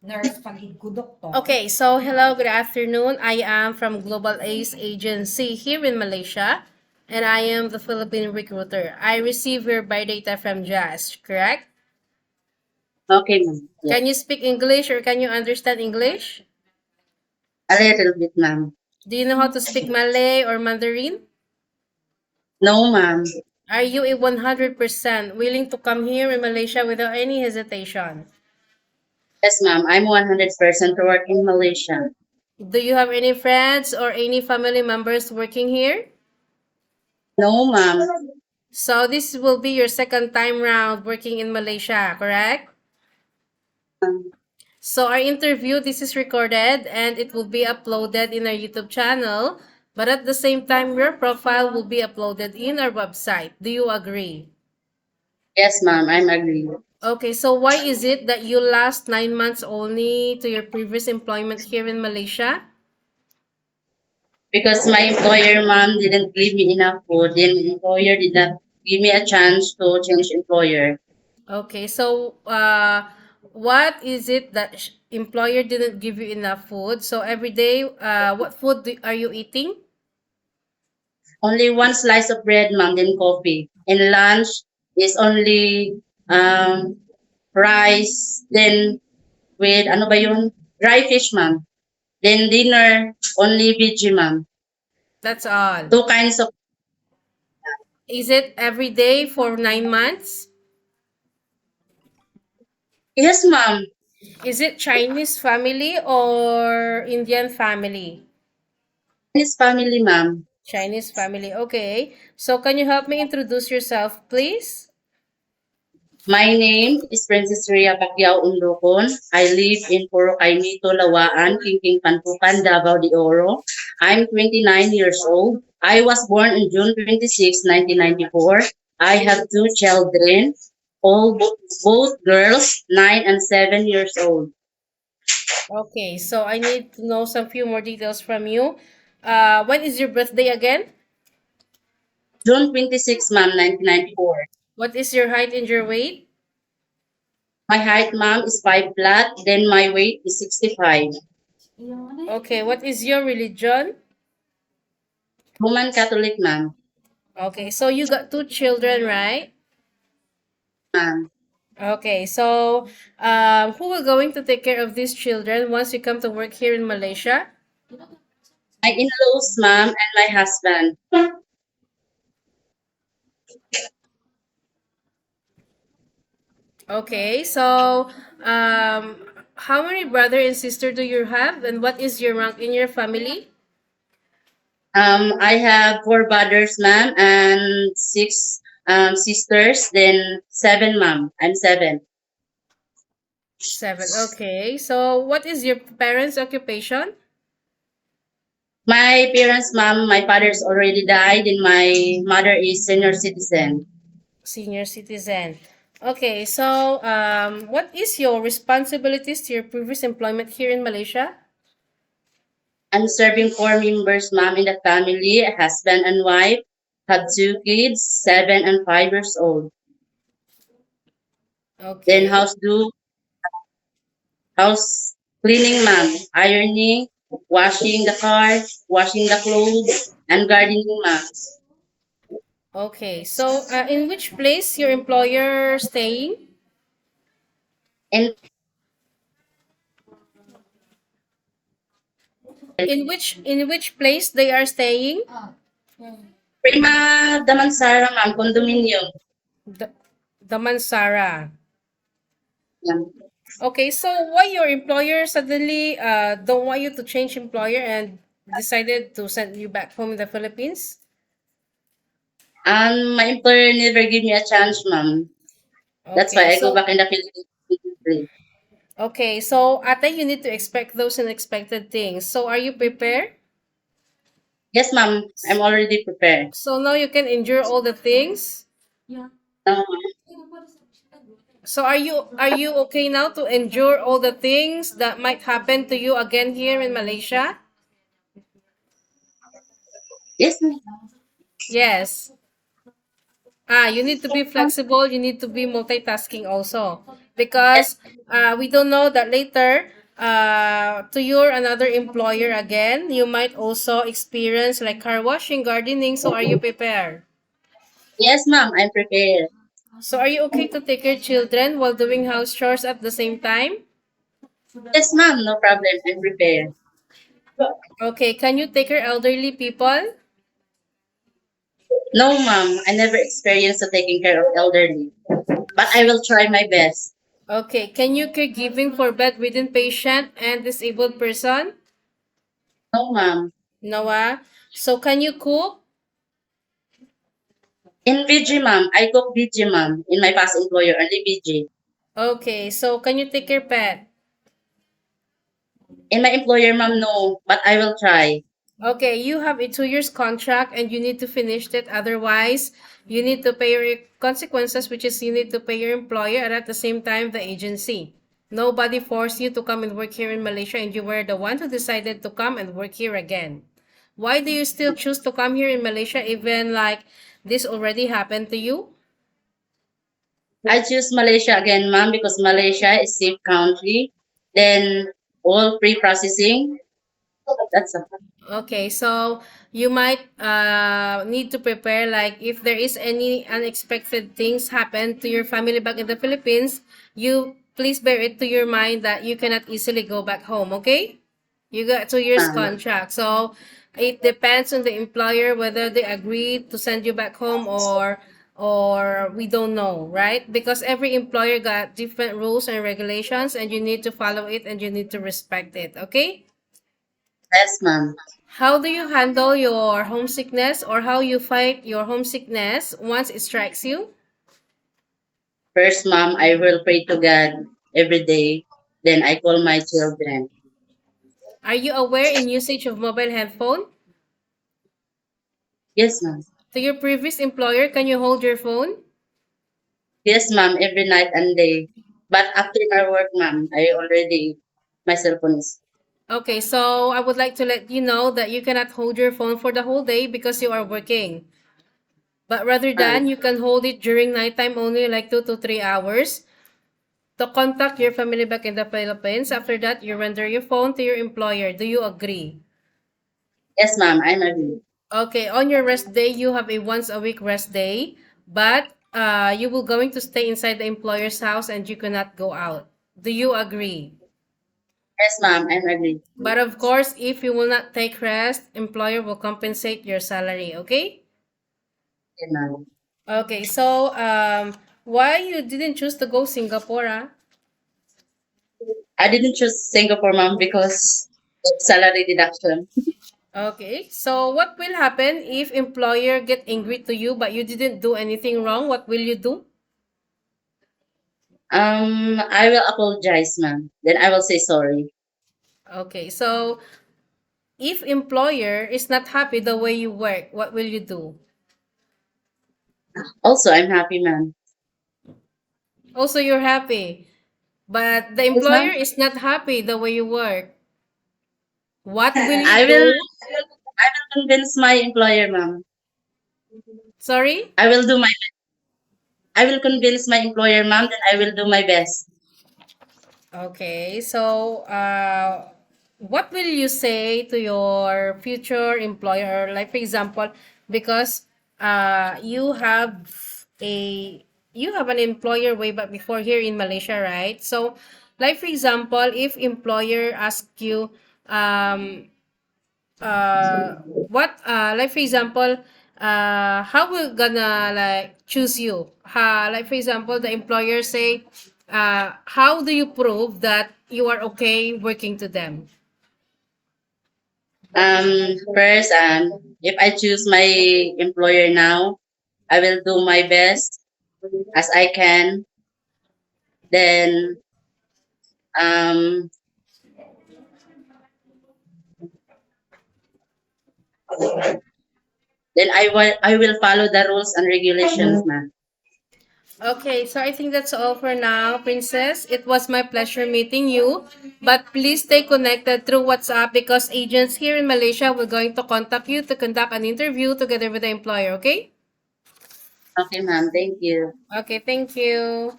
Okay, so hello, good afternoon. I am from Global Ace Agency here in Malaysia, and I am the Philippine recruiter. I receive your biodata from Jazz, correct? Okay, ma'am. Yes. Can you speak English or can you understand English? A little bit, ma'am. Do you know how to speak Malay or Mandarin? No, ma'am. Are you a 100% willing to come here in Malaysia without any hesitation? Yes, ma'am. I'm 100% to work in Malaysia. Do you have any friends or any family members working here? No, ma'am. So this will be your second time round working in Malaysia, correct? So our interview, this is recorded and it will be uploaded in our YouTube channel. But at the same time, your profile will be uploaded in our website. Do you agree? Yes, ma'am. I'm agree. Okay, so why is it that you last 9 months only to your previous employment here in Malaysia? Because my employer, ma'am, didn't give me enough food. Then employer did not give me a chance to change employer. Okay, so what is it that employer didn't give you enough food? So every day, what food are you eating? Only one slice of bread, ma'am, then coffee. And lunch is only rice, then with ano ba yun? Dry fish, ma'am. Then dinner, only veggie, ma'am. That's all. Two kinds of, Is it every day for 9 months? yes, ma'am. Is it Chinese family or Indian family? His family, ma'am. Chinese family. Okay. So can you help me introduce yourself, please? My name is Princess Rhea Ondocon. I live in Porocaimito, Lawaan, Kingking Pantukan, Davao de Oro. I'm 29 years old. I was born on June 26, 1994. I have two children, all both girls, 9 and 7 years old. Okay, so I need to know some few more details from you. When is your birthday again? June 26, ma'am, 1994. What is your height and your weight? My height, ma'am, is 5 flat, then my weight is 65. Okay, what is your religion? Roman Catholic, ma'am. Okay, so you got two children, right? Ma'am. Okay, so who will going to take care of these children once you come to work here in Malaysia? My in-laws, ma'am, and my husband. Okay, so how many brother and sister do you have, and what is your rank in your family? I have four brothers, ma'am, and six sisters, then seven, ma'am. I'm seven. Seven. Okay, so what is your parents' occupation? My parents, ma'am, my father's already died, and my mother is senior citizen. Senior citizen. Okay, so what is your responsibilities to your previous employment here in Malaysia? I'm serving four members, ma'am, in the family, a husband and wife, have two kids, 7 and 5 years old. Then Okay. house cleaning, ma'am, ironing, washing the car, washing the clothes, and gardening, ma'am. Okay, so in which place your employer staying? And In which place they are staying? Prima Damansara, ma'am, condominium. The, the Mansara. Yan. Okay, so why your employer suddenly don't want you to change employer and decided to send you back home in the Philippines? My employer never give me a chance, ma'am. That's why Okay, I go so back in the Philippines. Ate, you need to expect those unexpected things. So are you prepared? Yes, ma'am. I'm already prepared. So now you can endure all the things. Uh, So are you okay now to endure all the things that might happen to you again here in Malaysia? yes, ma'am. Yes. You need to be flexible. You need to be multitasking also, Yes, because we don't know that later. to your another employer again. You might also experience like car washing, gardening. So are you prepared? Yes, ma'am, I'm prepared. So are you okay to take your children while doing house chores at the same time? Yes, ma'am, no problem. I'm prepared. Okay, can you take your elderly people? No, ma'am, I never experienced the taking care of elderly, but I will try my best. Okay, can you caregiving for bedridden patient and disabled person? No, ma'am. Noah. So can you cook? In VG, ma'am, I cook VG, ma'am, in my past employer, only VG. Okay, so can you take your pet? In my employer, ma'am, no, but I will try. Okay, you have a 2 years contract and you need to finish it. Otherwise, you need to pay your consequences, which is you need to pay your employer and at the same time the agency. Nobody forced you to come and work here in Malaysia and you were the one who decided to come and work here again. Why do you still choose to come here in Malaysia even like this already happened to you? I choose Malaysia again, ma'am, because Malaysia is safe country. Then all pre-processing. That's a, Okay, so you might need to prepare like if there is any unexpected things happen to your family back in the Philippines, you please bear it to your mind that you cannot easily go back home, okay? You got 2 years ma'am. contract. So it depends on the employer whether they agree to send you back home or we don't know, right? Because every employer got different rules and regulations and you need to follow it and you need to respect it, okay? Yes, ma'am. How do you handle your homesickness or how you fight your homesickness once it strikes you? First, ma'am, I will pray to God every day. Then I call my children. Are you aware in usage of mobile handphone? Yes, ma'am. To your previous employer, can you hold your phone? Yes, ma'am, every night and day. But after my work, ma'am, I already, my cell phone is, Okay, so I would like to let you know that you cannot hold your phone for the whole day because you are working. But rather ma'am. than you can hold it during nighttime only like 2 to 3 hours to contact your family back in the Philippines. After that, you render your phone to your employer. Do you agree? Yes, ma'am, I'm agree. Okay, on your rest day, you have a once a week rest day, but you will going to stay inside the employer's house and you cannot go out. Do you agree? Yes, ma'am, I'm agree. But of course, if you will not take rest, employer will compensate your salary, okay? Yes, ma'am. Okay, so why you didn't choose to go Singapore? Ah? I didn't choose Singapore, ma'am, because salary deduction. Okay, so what will happen if employer get angry to you but you didn't do anything wrong? What will you do? I will apologize, ma'am. Then I will say sorry. Okay, so if employer is not happy the way you work, what will you do? Also, I'm happy, ma'am. Also, you're happy, but the Yes, employer ma'am. is not happy the way you work. What will I you will, do? I will convince my employer, ma'am. Sorry? I will do my, I will convince my employer, ma'am. Then I will do my best. Okay, so what will you say to your future employer? Like, for example, because you have a you have an employer way back before here in Malaysia, right? So, like for example, if employer ask you, what like for example how we gonna like choose you like for example the employer say how do you prove that you are okay working to them? First, if I choose my employer now, I will do my best as I can. Then, um, then I will follow the rules and regulations, ma'am. Okay, so I think that's all for now, Princess. It was my pleasure meeting you. But please stay connected through WhatsApp because agents here in Malaysia will going to contact you to conduct an interview together with the employer, okay? Okay, ma'am. Thank you. Okay, thank you.